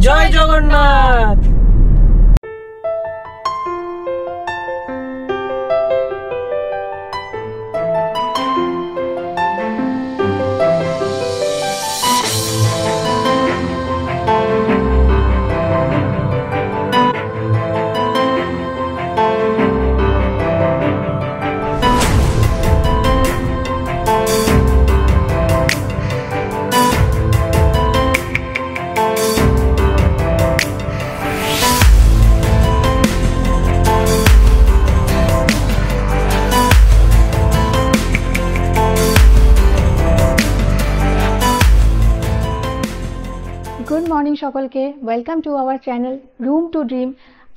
জয় Jagannath. Good morning सकलके welcome to our channel room to dream.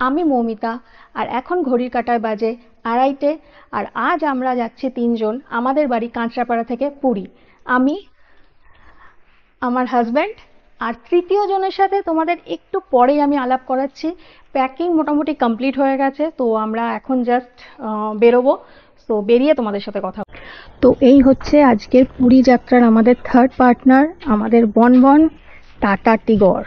आमी मौमिता और एखन घड़िर काटाय बाजे 2:30 और आज आमरा जाচ্ছি तीनजन आमादेर बाड़ी काँचरापाड़ा थेके पुरी। आमी आमार हाजबैंड और तृतीय जनेर साथे तोमादेर एकटू परेई आमी आलाप कराच्छि। पैकिंग मोटामुटी कमप्लीट हो गेছে, तो आमरा एखन जास्ट बेरोबो। तो बेरिये तोमादेर साथे कथा। तो এই হচ্ছে আজকের পুরী যাত্রার আমাদের থার্ড পার্টনার, আমাদের বনবন টাটা টিগর।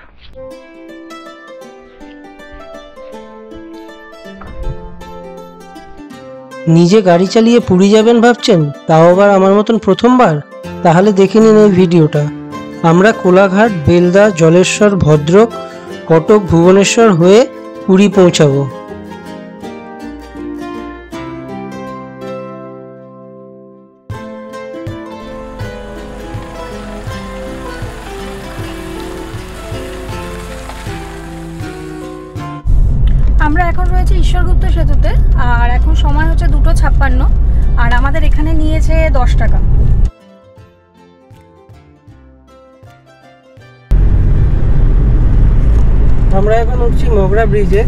নিজে গাড়ি চালিয়ে পুরী যাবেন ভাবছেন, তাও আবার আমার মতন প্রথমবার? তাহলে দেখে নিন এই ভিডিওটা। আমরা কোলাঘাট, বেলদা, জলেশ্বর, ভদ্রক, কটক, ভুবনেশ্বর হয়ে পুরী পৌঁছাবো। আমরা এখন রয়েছে ঈশ্বরগুপ্ত সেতুতে আর এখন সময় হচ্ছে 2:56 আর আমাদের এখানে নিয়েছে 10 টাকা। আমরা এখন উঠছি মগরা ব্রিজে।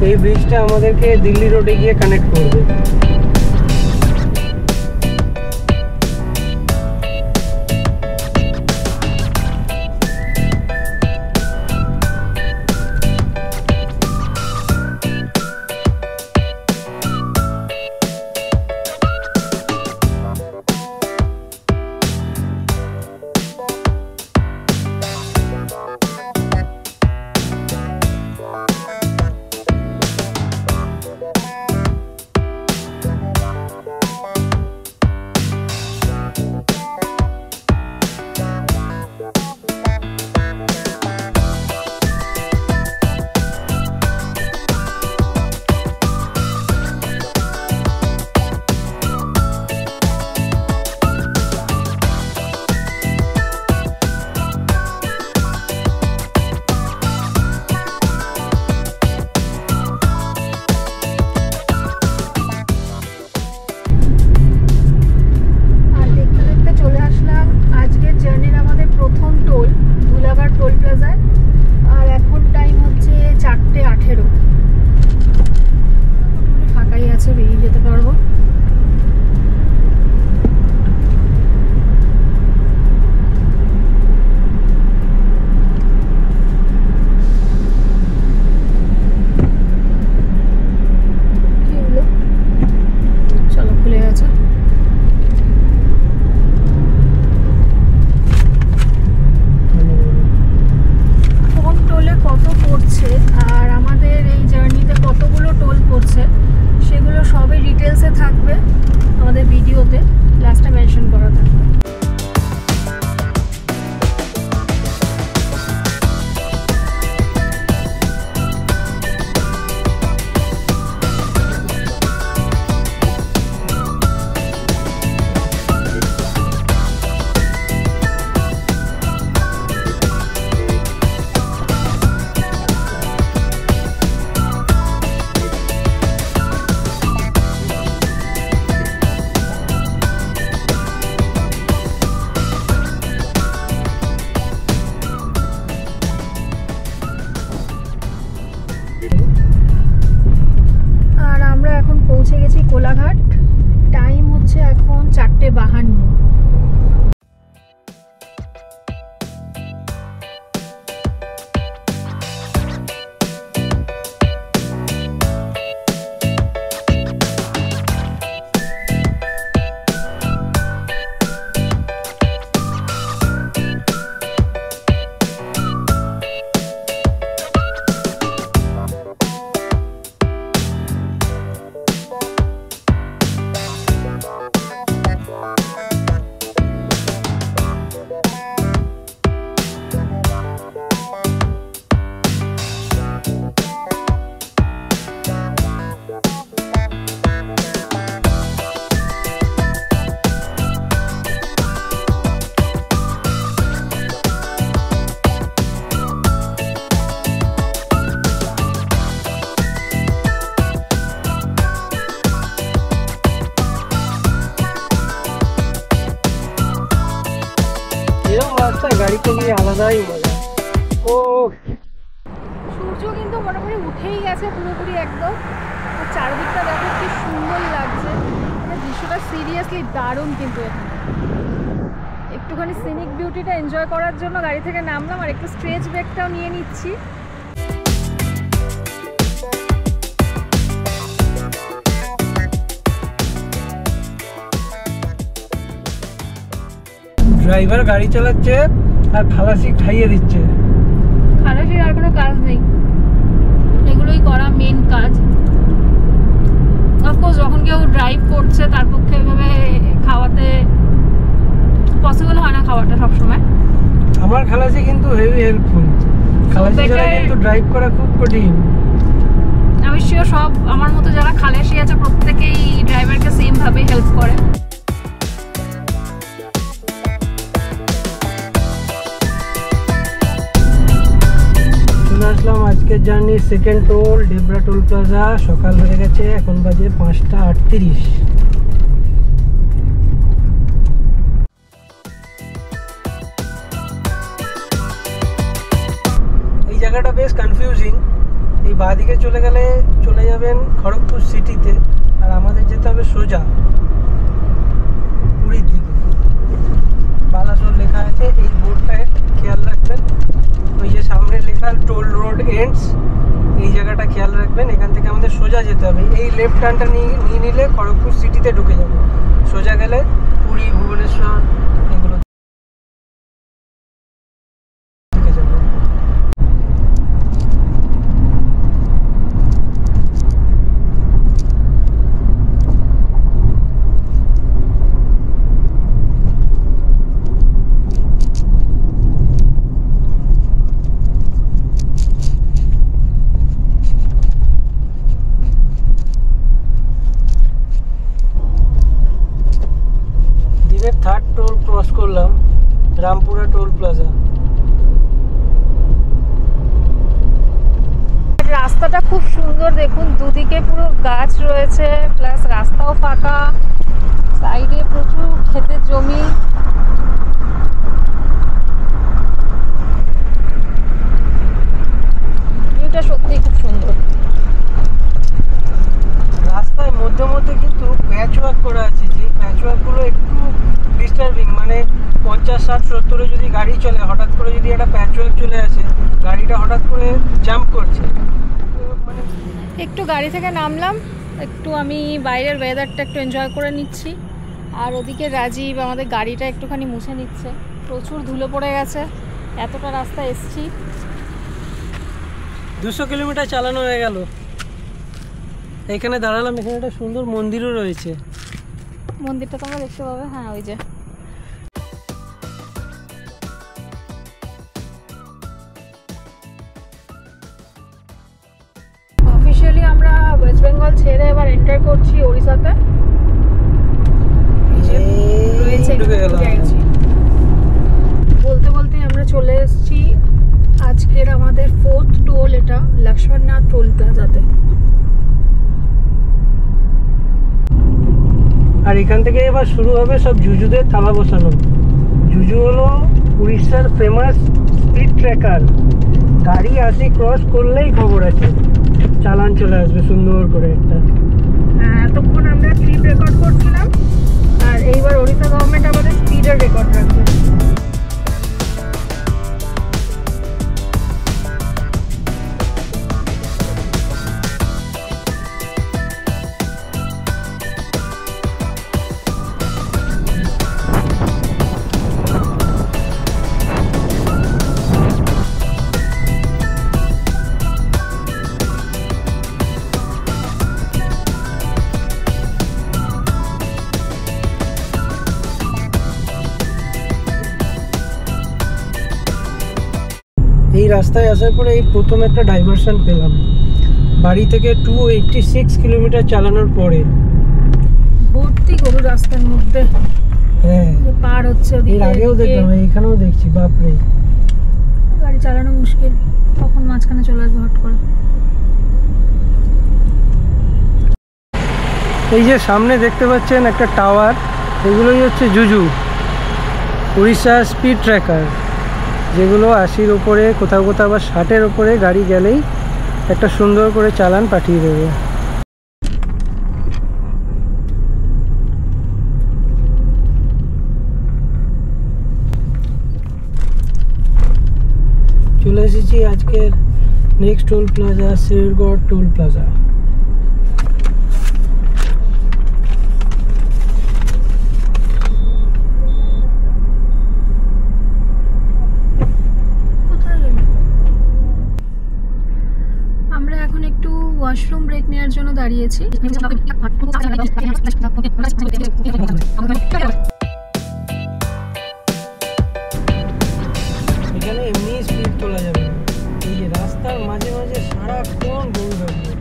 এই ব্রিজটা আমাদেরকে দিল্লি রোডে গিয়ে কানেক্ট করবে। গাড়িতে গিয়ে আলাদাই মজা। ও সূর্য কিন্তু মোটামুটি উঠেই গেছে পুরোপুরি একদম। আর চারদিকটা দেখো কি সুন্দর লাগছে, মানে দৃশ্যটা সিরিয়াসলি দারুণ। কিন্তু এখানে একটুখানি সিনিক বিউটিটা এনজয় করার জন্য গাড়ি থেকে নামলাম আর একটু স্ট্রেচ ব্রেকটাও নিয়ে নিচ্ছি। ড্রাইভার গাড়ি চালাচ্ছে আর খালাসি খাইয়ে দিচ্ছে। খালাসির আর কোনো কাজ নেই, এগুলোই করা মেন কাজ। অফকোর্স যখন কেউ ড্রাইভ করছে তার পক্ষে এভাবে খাওয়াতে পসিবল হয় না, খাওয়াটা সবসময়। আমার খালাসি কিন্তু হেভি হেল্পফুল। খালাসি ছাড়া কিন্তু ড্রাইভ করা খুব কঠিন। আমি শিওর সব আমার মতো যারা খালাসি আছে প্রত্যেকেই ড্রাইভারকে সেম ভাবে হেল্প করে। আসলাম আজকের জার্নির second toll, Debra toll plaza. সকাল হয়ে গেছে, এখন বাজে 5টা 38। এই জায়গাটা বেশ কনফিউজিং। এই বাঁদিকে চলে গেলে চলে যাবেন খড়গপুর সিটিতে, আর আমাদের যেতে হবে সোজা পুরীর দিকে। বালাসোর লেখা আছে, এই বোর্ডটায় খেয়াল রাখবেন। ওই যে সামনে লেখা টোল রোড এন্ডস, এই জায়গাটা খেয়াল রাখবেন। এখান থেকে আমাদের সোজা যেতে হবে। এই লেফট টার্নটা নিয়ে নিলে খড়গপুর সিটিতে ঢুকে যাবো। সোজা গেলে পুরী, ভুবনেশ্বর এগুলো ঢুকে যাবে। থার্ড টোল ক্রস করলাম, রামপুরা টোল প্লাজা। রাস্তাটা খুব সুন্দর, দেখুন দুদিকে পুরো গাছ রয়েছে, প্লাস রাস্তাও ফাঁকা, সাইডে প্রচুর ক্ষেতের জমি। ভিউটা সত্যিই খুব সুন্দর। রাস্তায় মধ্যে মধ্যে কিন্তু প্যাচ ওয়ার্ক করা আছে, যে প্যাচ ওয়ার্কগুলো একটু ডিস্টার্বিং। মানে 50, 60, 70-এ যদি গাড়ি চলে, হঠাৎ করে যদি একটা প্যাচ ওয়ার্ক চলে আসে, গাড়িটা হঠাৎ করে জাম্প করছে। মানে একটু গাড়ি থেকে নামলাম, একটু আমি বাইরের ওয়েদারটা একটু এনজয় করে নিচ্ছি। আর ওদিকে রাজীব আমাদের গাড়িটা একটুখানি মুছে নিচ্ছে, প্রচুর ধুলো পড়ে গেছে, এতটা রাস্তা এসছি। 200 কিলোমিটার চালানো হয়ে গেল। এখানে দাঁড়ালাম, এখানে একটা সুন্দর মন্দিরও রয়েছে। মন্দিরটা তোমরা দেখতে পাবে, হ্যাঁ ওই যে। অফিসিয়ালি আমরা ওয়েস্ট বেঙ্গল ছেড়ে এবার এন্টার করছি ওড়িশাতে। বলতে বলতে আমরা চলে এসেছি আজকের আমাদের 4th টোল, এটা লক্ষ্মণনাথ টোল প্লাজাতে। আর এখান থেকে এবার শুরু হবে সব জুজুদের থাবা বসানো। জুজু হলো উড়িষ্যার ফেমাস স্পিড ট্রেকার। গাড়ি আসি ক্রস করলেই খবর আছে, চালান চলে আসবে সুন্দর করে একটা। এতক্ষণ আমরা স্পিড রেকর্ড করছিলাম, আর এইবার ওড়িশা গভর্নমেন্ট আমাদের স্পিডের রেকর্ড রাখবে। এই রাস্তায় আসার পরে এই প্রথম একটা ডাইভারশন পেলাম, বাড়ি থেকে 286 কিলোমিটার চালানোর পরে। ভর্তি গরু রাস্তার মধ্যে, হ্যাঁ পার হচ্ছে। এর আগেও দেখলাম, এখানেও দেখছি। বাপরে, গাড়ি চালানো মুশকিল, কখন মাঝখানে চলে আসবে হট করে। এই যে সামনে দেখতে পাচ্ছেন একটা টাওয়ার, এগুলোই হচ্ছে জুজু, উড়িষ্যা স্পিড ট্র্যাকার। যেগুলো 80-র ওপরে, কোথাও কোথাও আবার 60-এর ওপরে গাড়ি গেলেই একটা সুন্দর করে চালান পাঠিয়ে দেবে। চলে এসেছি আজকের next toll plaza, Shergarh toll plaza. আমরা এখন একটু ওয়াশরুম ব্রেক নেওয়ার জন্য দাঁড়িয়েছি। এখানে এমনি স্পিড তোলা যাবে না, এই যে রাস্তার মাঝে মাঝে সারাক্ষণ গরু দাঁড়িয়ে,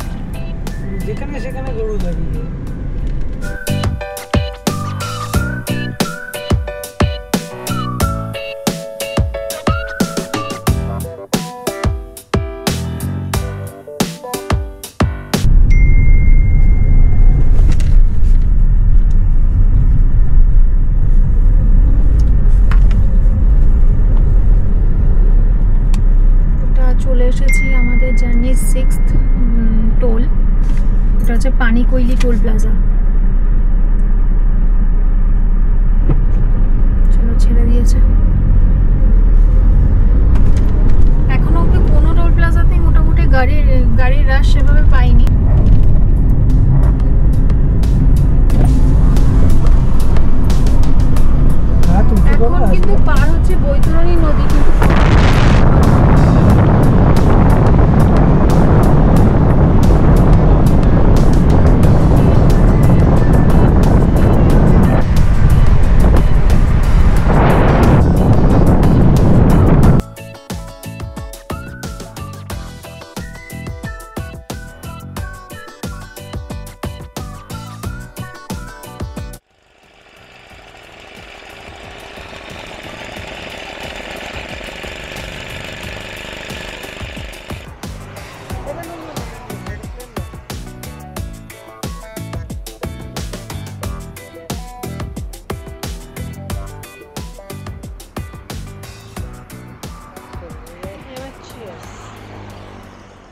যেখানে সেখানে গরু দাঁড়িয়ে। চলে এসেছি আমাদের জার্নির 6th টোল, এটা হচ্ছে পানিকোইলি টোল প্লাজা। চলো, ছেড়ে দিয়েছে। এখনো অব্দি কোনো টোল প্লাজাতেই মোটামুটি গাড়ির রাশ সেভাবে পাইনি। এখন কিন্তু পার হচ্ছে বৈতরণী নদী, কিন্তু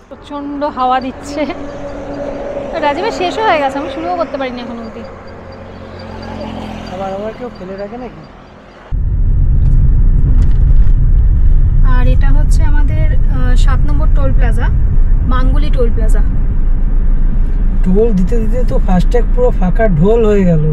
প্রচন্ড হাওয়া দিচ্ছে। রাজীবের শেষও হয়ে গেছে, আমি শুরুও করতে পারিনি এখন অবধি। আবার কেউ ফেলে রাখে নাকি? আর এটা হচ্ছে আমাদের 7 নম্বর toll plaza, Manguli toll plaza. Toll দিতে দিতে তো ফাস্ট্যাগ পুরো ফাঁকা ঢোল হয়ে গেল।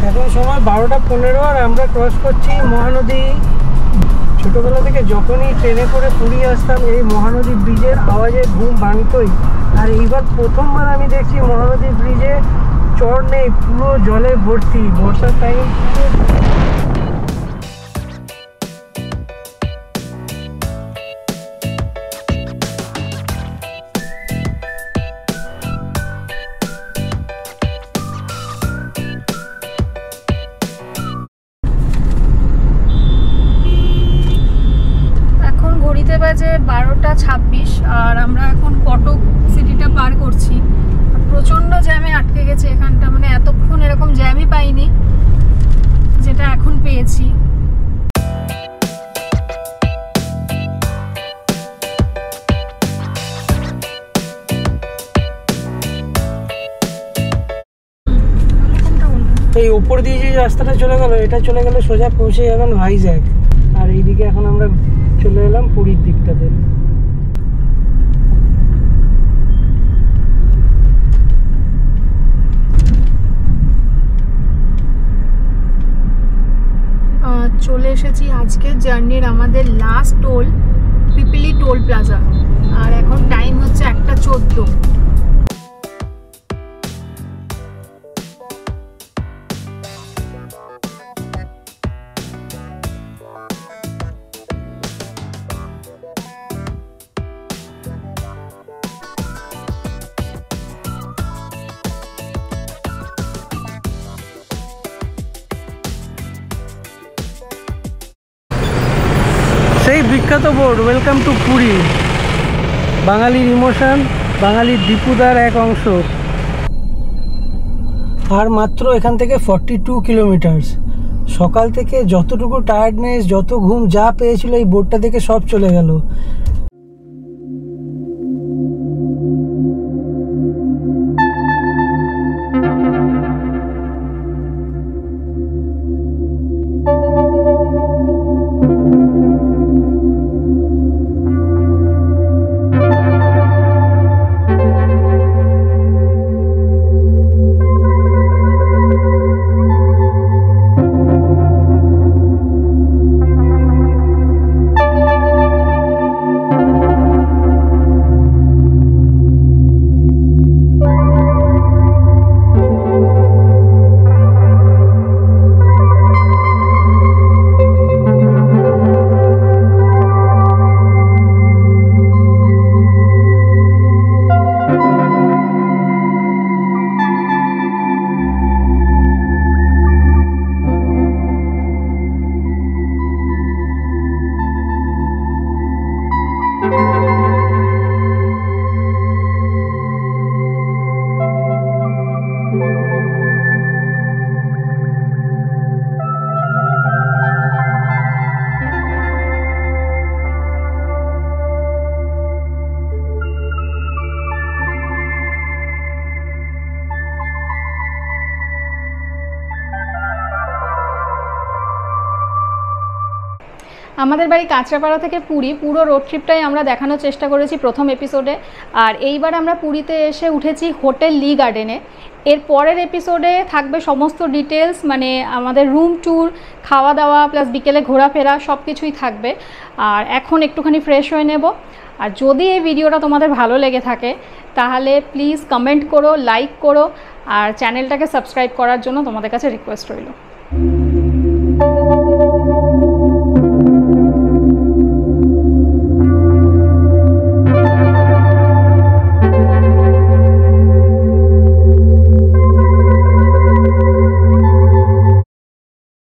এখন সময় 12টা 15 আর আমরা ক্রস করছি মহানদী। ছোটবেলা থেকে যখনই ট্রেনে করে পুরী আসতাম, এই মহানদী ব্রিজের আওয়াজে ঘুম ভাঙতই। আর এইবার প্রথমবার আমি দেখছি মহানদী ব্রিজে চড় নেই, পুরো জলে ভর্তি। বর্ষার টাইম বাজে 12টা 26 আর আমরা এখন কটক সিটিটা পার করছি। প্রচন্ড জ্যামে আটকে গেছে এখানটা, মানে এতক্ষণ এরকম জ্যামই পাইনি যেটা এখন পেয়েছি। এই উপর দিয়ে যে রাস্তাটা চলে গেল, এটা চলে গেলে সোজা পৌঁছে যাবেন ভাইজ্যাগ। আর এইদিকে এখন আমরা চলে এলাম পুরীর দিকটাতে। চলে এসেছি আজকের জার্নির আমাদের last toll, Pipili toll plaza. আর এখন টাইম হচ্ছে 1:14। সেই বিখ্যাত বোর্ড ওয়েলকাম টু পুরী, বাঙালির ইমোশন, বাঙালির দীপুদার এক অংশ। আর মাত্র এখান থেকে 42 কিলোমিটার। সকাল থেকে যতটুকু টায়ার্ডনেস, যত ঘুম যা পেয়েছিল এই বোর্ডটা থেকে সব চলে গেল। আমাদের বাড়ি কাঁচরাপাড়া থেকে পুরী, পুরো রোড ট্রিপটাই আমরা দেখানোর চেষ্টা করেছি প্রথম এপিসোডে। আর এইবার আমরা পুরীতে এসে উঠেছি হোটেল লি গার্ডেনে। এর পরের এপিসোডে থাকবে সমস্ত ডিটেলস, মানে আমাদের রুম ট্যুর, খাওয়া দাওয়া প্লাস বিকেলে ঘোরাফেরা সব কিছুই থাকবে। আর এখন একটুখানি ফ্রেশ হয়ে নেব। আর যদি এই ভিডিওটা তোমাদের ভালো লেগে থাকে তাহলে প্লিজ কমেন্ট করো, লাইক করো, আর চ্যানেলটাকে সাবস্ক্রাইব করার জন্য তোমাদের কাছে রিকোয়েস্ট রইল।